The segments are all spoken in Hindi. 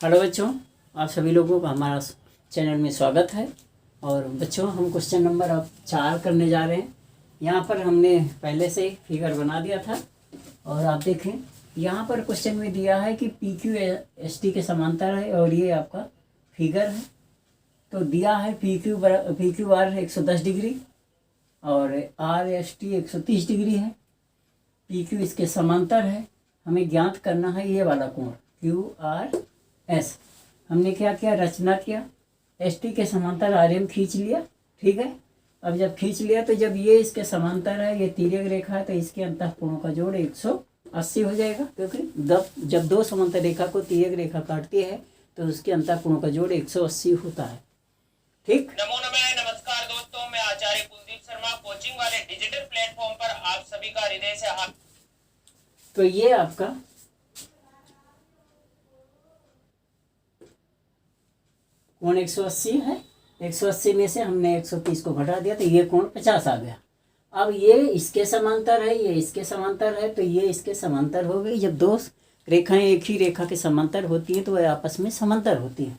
हेलो बच्चों, आप सभी लोगों का हमारा चैनल में स्वागत है। और बच्चों, हम क्वेश्चन नंबर अब 4 करने जा रहे हैं। यहाँ पर हमने पहले से ही फिगर बना दिया था और आप देखें यहाँ पर क्वेश्चन में दिया है कि पी क्यू एस टी के समांतर है और ये आपका फिगर है। तो दिया है पी क्यू आर 110 डिग्री और आर एस टी 130 डिग्री है। पी क्यू इसके समांतर है। हमें ज्ञात करना है ये वाला कोण क्यू आर एस। हमने क्या किया, रचना किया, एस टी के समांतर आर एम खींच लिया। ठीक है, अब जब खींच लिया तो जब ये इसके समांतर है, ये तिर्यक रेखा है, तो इसके अंतःकोणों का जोड़ 180 हो जाएगा। क्योंकि जब दो समांतर रेखा को तिर्यक रेखा काटती है तो उसके अंतःकोणों का जोड़ 180 होता है। ठीक, नमो नमः। नमस्कार दोस्तों, मैं आचार्य कुलदीप शर्मा कोचिंग वाले डिजिटल प्लेटफॉर्म पर आप सभी का हृदय से हाथ। तो ये आपका कोण 180 है। 180 में से हमने 130 को घटा दिया तो ये कोण 50 आ गया। अब ये इसके समांतर है, ये इसके समांतर है, तो ये इसके समांतर हो गई। जब दो रेखाएं एक ही रेखा के समांतर होती हैं तो वह आपस में समांतर होती हैं,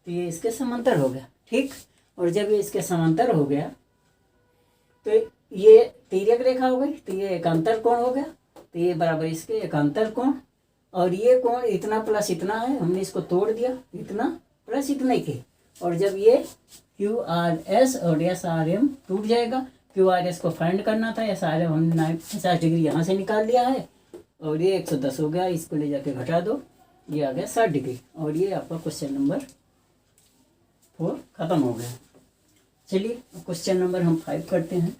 तो ये इसके समांतर हो गया। ठीक, और जब ये इसके समांतर हो गया तो ये तिर्यक रेखा हो गई, तो ये एकांतर कोण हो गया, तो ये बराबर इसके एकांतर कोण। और ये कोण इतना प्लस इतना है, हमने इसको तोड़ दिया, इतना प्लस इतना ही के। और जब ये क्यू आर एस और एस आर एम टूट जाएगा, क्यू आर एस को फाइंड करना था, एस आर एम हमने 50 डिग्री यहाँ से निकाल दिया है और ये 110 हो गया, इसको ले जाके घटा दो, ये आ गया 60 डिग्री। और ये आपका क्वेश्चन नंबर 4 खत्म हो गया। चलिए क्वेश्चन नंबर हम 5 करते हैं।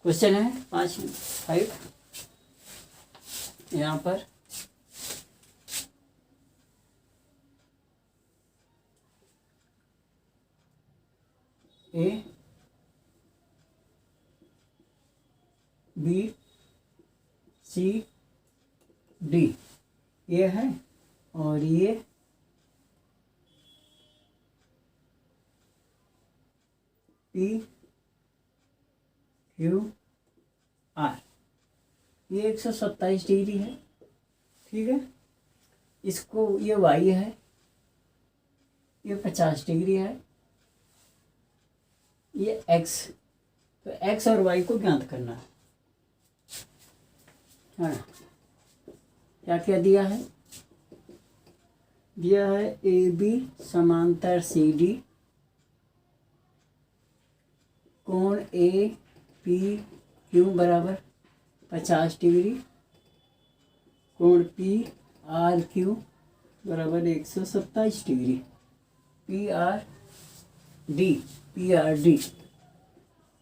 क्वेश्चन है 5 यहाँ पर ए बी सी डी ये है और ये पी क्यू आर, ये 127 डिग्री है। ठीक है, इसको ये वाई है, ये 50 डिग्री है, ये एक्स। तो एक्स और वाई को ज्ञात करना है। हाँ, क्या क्या दिया है? दिया है ए बी समांतर सी डी, कोण ए पी क्यू बराबर 50 डिग्री, कोण पी आर क्यू बराबर 127 डिग्री, पी आर डी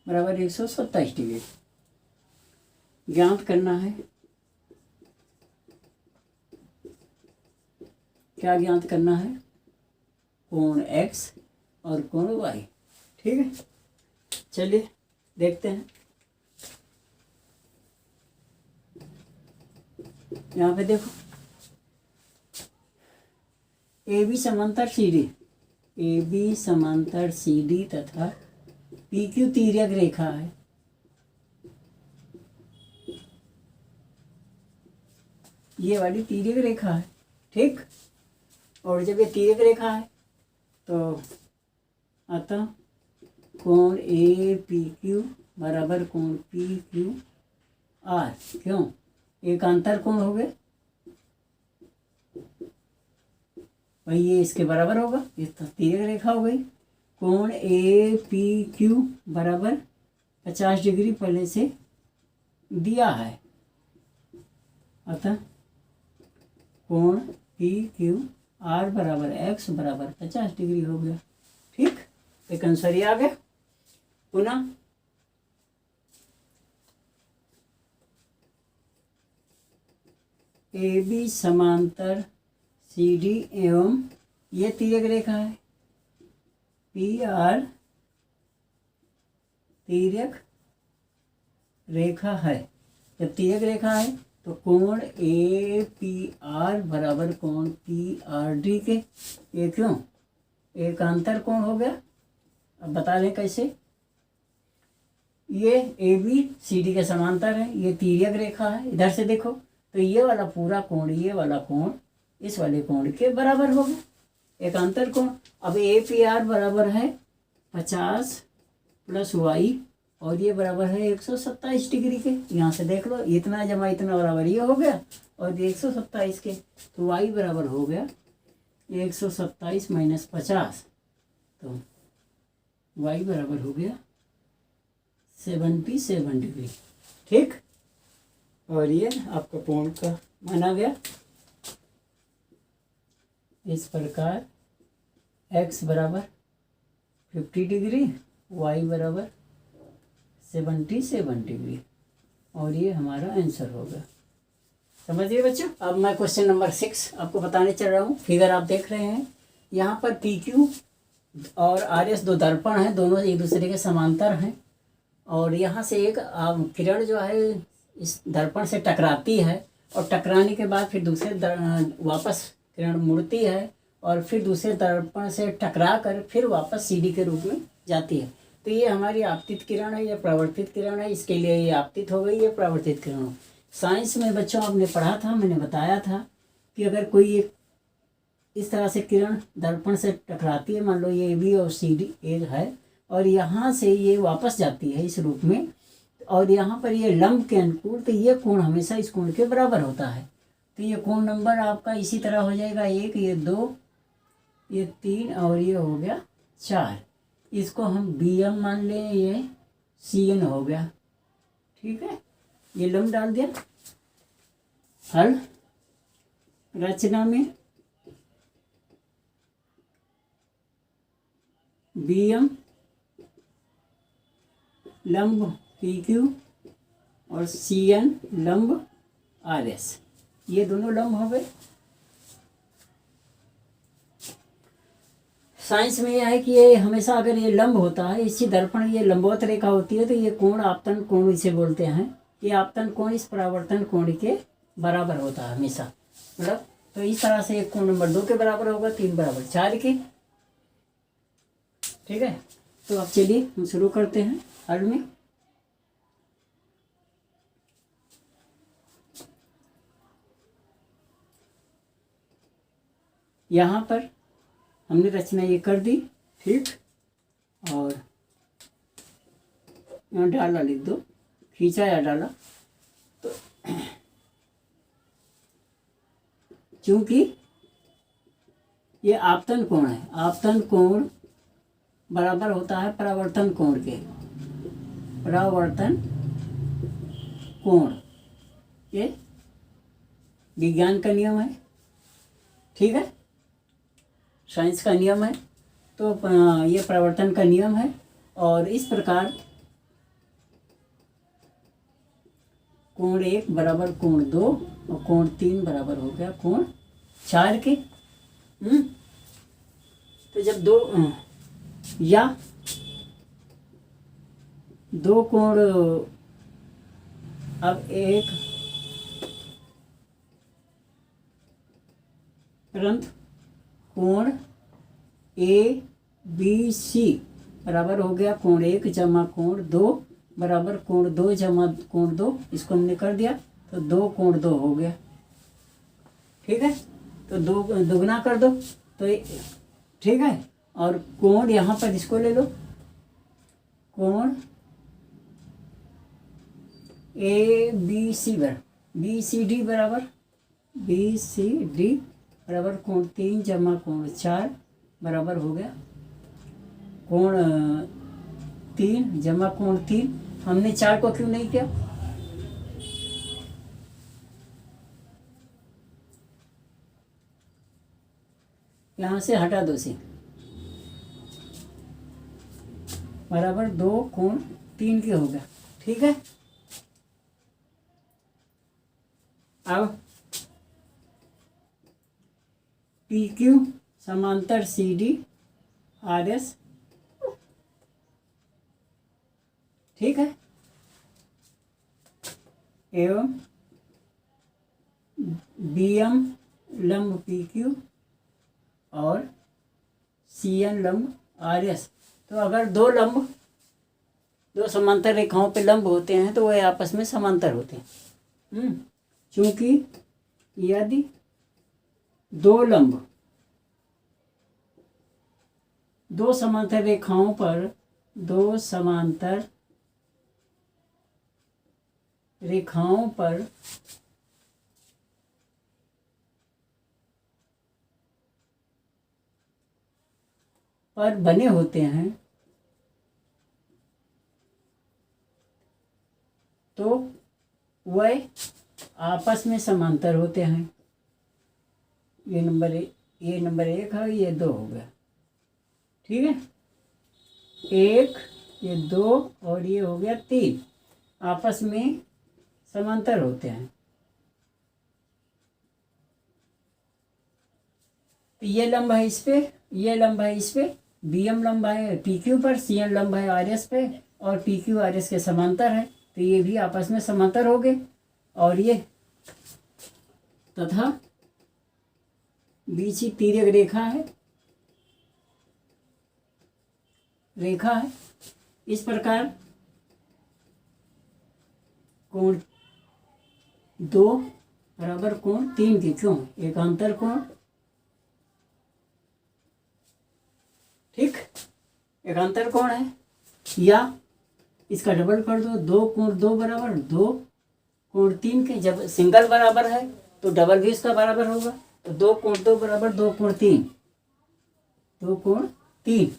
बराबर 127 डिग्री ज्ञात करना है। क्या ज्ञात करना है? कोण एक्स और कोण वाई। ठीक है, चलिए देखते हैं। यहाँ पे देखो, ए बी समांतर सी डी, ए बी समांतर सी डी तथा पी क्यू तिर्यक रेखा है। ये वाली तिर्यक रेखा है। ठीक, और जब ये तिर्यक रेखा है तो अतः कोण ए पी क्यू बराबर कोण पी क्यू आर, क्यों? एकांतर कोण हो गए, भाई ये इसके बराबर होगा, ये तो तिर्यक रेखा हो गई। कोण ए पी क्यू बराबर 50 डिग्री पहले से दिया है, अतः कोण पी क्यू आर बराबर एक्स बराबर 50 डिग्री हो गया। ठीक, एक आंसर ये आ गया। पुनः ए बी समांतर सी डी एवं ये तिर्यक रेखा है, पी आर तिर्यक रेखा है, जब तिर्यक रेखा है तो कोण ए पी आर बराबर कोण पी आर डी के, ये क्यों एकांतर कोण हो गया। अब बता दें कैसे। ये ए बी सी डी के समांतर है, ये तिर्यक रेखा है, इधर से देखो तो ये वाला पूरा कोण, ये वाला कोण इस वाले कोण के बराबर होगा, एकांतर कोण। अब ए पी आर बराबर है 50 प्लस वाई और ये बराबर है 127 डिग्री के। यहाँ से देख लो, इतना जमा इतना बराबर ये हो गया और ये 127 के, तो वाई बराबर हो गया 127 माइनस 50, तो वाई बराबर हो गया 77 डिग्री। ठीक, और ये आपका कोण का माना गया। इस प्रकार x बराबर 50 डिग्री, y बराबर 77 डिग्री, और ये हमारा आंसर होगा। समझिए बच्चों। अब मैं क्वेश्चन नंबर 6 आपको बताने चल रहा हूँ। फिगर आप देख रहे हैं, यहाँ पर पी क्यू और आर एस दो दर्पण हैं, दोनों एक दूसरे के समांतर हैं, और यहाँ से एक किरण जो है इस दर्पण से टकराती है, और टकराने के बाद फिर दूसरे वापस किरण मुड़ती है और फिर दूसरे दर्पण से टकरा कर फिर वापस सीडी के रूप में जाती है। तो ये हमारी आपतित किरण है, ये प्रवर्तित किरण है, इसके लिए ये आपतित हो गई, ये प्रवर्तित किरण हो। साइंस में बच्चों आपने पढ़ा था, मैंने बताया था कि अगर कोई एक इस तरह से किरण दर्पण से टकराती है, मान लो ये बी और सी डी ए है, और यहाँ से ये वापस जाती है इस रूप में, और यहाँ पर ये लंब के अनुकूल, तो ये कोण हमेशा इस कोण के बराबर होता है। तो ये कोण नंबर आपका इसी तरह हो जाएगा, 1, ये 2, ये 3 और ये हो गया 4। इसको हम बी एम मान लें, ये सी एन हो गया। ठीक है, ये लंब डाल दिया। हल रचना में बी एम लंब पी क्यू और सी एन लंब आर एस, ये दोनों लंब हो गए। साइंस में यह है कि ये हमेशा अगर ये लंब होता है, इसी दर्पण ये लंबवत रेखा होती है, तो ये कोण आपतन कोण इसे बोलते हैं। ये आपतन कोण इस परावर्तन कोण के बराबर होता है हमेशा, मतलब तो इस तरह से एक कोण नंबर 2 के बराबर होगा, 3 बराबर 4 के। ठीक है, तो अब चलिए हम शुरू करते हैं हल में। यहाँ पर हमने रचना ये कर दी। ठीक, और यहाँ डाला लिख दो, खींचा या डाला, तो चूंकि ये आपतन कोण है, आपतन कोण बराबर होता है परावर्तन कोण के, परावर्तन कोण, ये विज्ञान का नियम है। ठीक है, साइंस का नियम है, तो ये परावर्तन का नियम है। और इस प्रकार कोण 1 बराबर कोण 2 और कोण 3 बराबर हो गया कोण 4 के। तो जब या दो कोण, अब एक परंतु कोण ए बी सी बराबर हो गया कोण 1 जमा कोण 2 बराबर कोण 2 जमा कोण 2, इसको हमने कर दिया तो 2 कोण 2 हो गया। ठीक है, तो 2 दुगना कर दो तो ठीक है, और कोण यहाँ पर इसको ले लो, कोण A B C B C D बराबर बी सी डी बराबर कोण 3 जमा कोण 4 बराबर हो गया कोण 3 जमा कोण 3। हमने 4 को क्यों नहीं किया? यहाँ से हटा दो से, बराबर 2 कोण 3 के हो गया। ठीक है, अब पी क्यू समांतर सी डी आर एस। ठीक है, एवं BM लंब PQ और CN लंब RS। तो अगर दो समांतर रेखाओं पे लंब होते हैं तो वह आपस में समांतर होते हैं। क्योंकि यदि दो समांतर रेखाओं पर बने होते हैं तो वह आपस में समांतर होते हैं। ये नंबर 1 है, ये 2 हो गया, ठीक है। 1, ये 2 और ये हो गया 3, आपस में समांतर होते हैं। तो ये लंब है इस पे, ये लंब है इस पे, BM लंब है PQ पर, CN लंब है RS पे, और PQ RS के समांतर है, तो ये भी आपस में समांतर हो गए। और ये तथा बीच ही तिर्यक रेखा है। इस प्रकार कोण 2 बराबर कोण 3 के, क्यों, एकांतर कोण, ठीक, एकांतर कोण है। या इसका डबल कर दो, 2 कोण 2 बराबर 2 कोण 3 के। जब सिंगल बराबर है तो डबल भी इसका बराबर होगा, तो 2 कोण 2 बराबर 2 कोण 3, 2 कोण 3,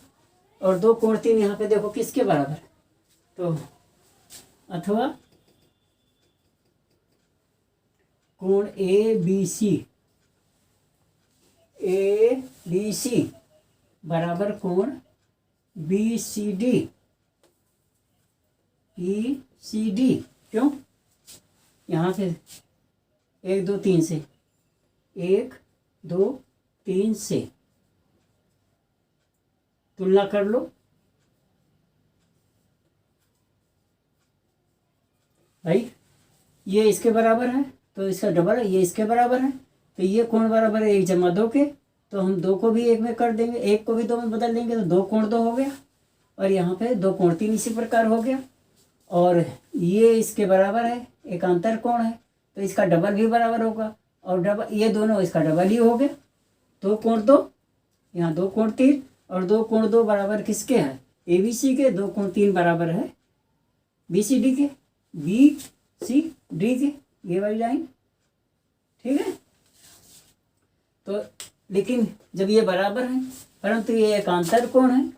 और 2 कोण 3 यहाँ पे देखो किसके बराबर है, तो अथवा कोण ABC बराबर कोण BCD। क्यों, यहाँ से 1 2 3 से 1 2 3 से तुलना कर लो भाई, ये इसके बराबर है तो इसका डबल है, ये इसके बराबर है, तो ये कोण बराबर है 1 जमा 2 के, तो हम 2 को भी 1 में कर देंगे, 1 को भी 2 में बदल देंगे, तो 2 कोण 2 हो गया, और यहाँ पे 2 कोण 3 इसी प्रकार हो गया। और ये इसके बराबर है, एकांतर कोण है, तो इसका डबल भी बराबर होगा, और डबल ये दोनों इसका डबल ही हो गया। 2 कोण 2, यहाँ 2 कोण 3, और 2 कोण 2 बराबर किसके है, ABC के, 2 कोण 3 बराबर है BCD के, BCD के, ये वाली लाइन, ठीक है। तो लेकिन जब ये बराबर है, परंतु ये एकांतर कोण है,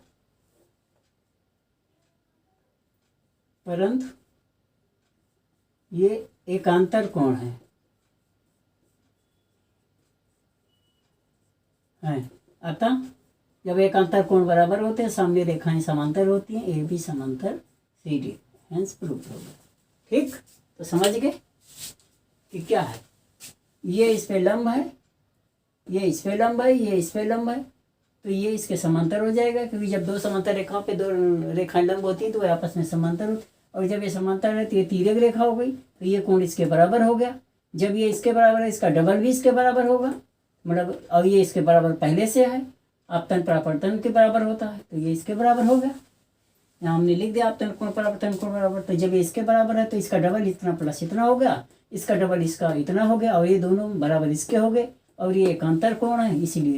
परंतु ये एकांतर कोण है, अतः जब एकांतर कोण बराबर होते हैं, सामने रेखाएं समांतर होती हैं, AB समांतर CD, हेंस प्रूफ होगा, ठीक। तो समझ गए कि क्या है, ये इस पे लंब है, ये इस पे लंब है, ये इस पे लंब है, तो ये इसके समांतर हो जाएगा, क्योंकि जब 2 समांतर रेखाओं पे 2 रेखाएं लंब होती हैं तो वे आपस में समांतर होती, और जब ये समांतर है तो ये तिर्यक रेखा हो गई, तो ये कोण इसके बराबर हो गया। जब ये इसके बराबर है, इसका डबल भी इसके बराबर होगा, मतलब, और ये इसके बराबर पहले से है, आपतन परावर्तन के बराबर होता है, तो ये इसके बराबर हो गया। यहाँ हमने लिख दिया आपतन कोण परावर्तन कोण बराबर, तो जब ये इसके बराबर है तो इसका डबल इतना प्लस इतना हो गया, इसका डबल इसका इतना हो गया, और ये दोनों बराबर इसके हो गए, और ये एकांतर कोण है, इसीलिए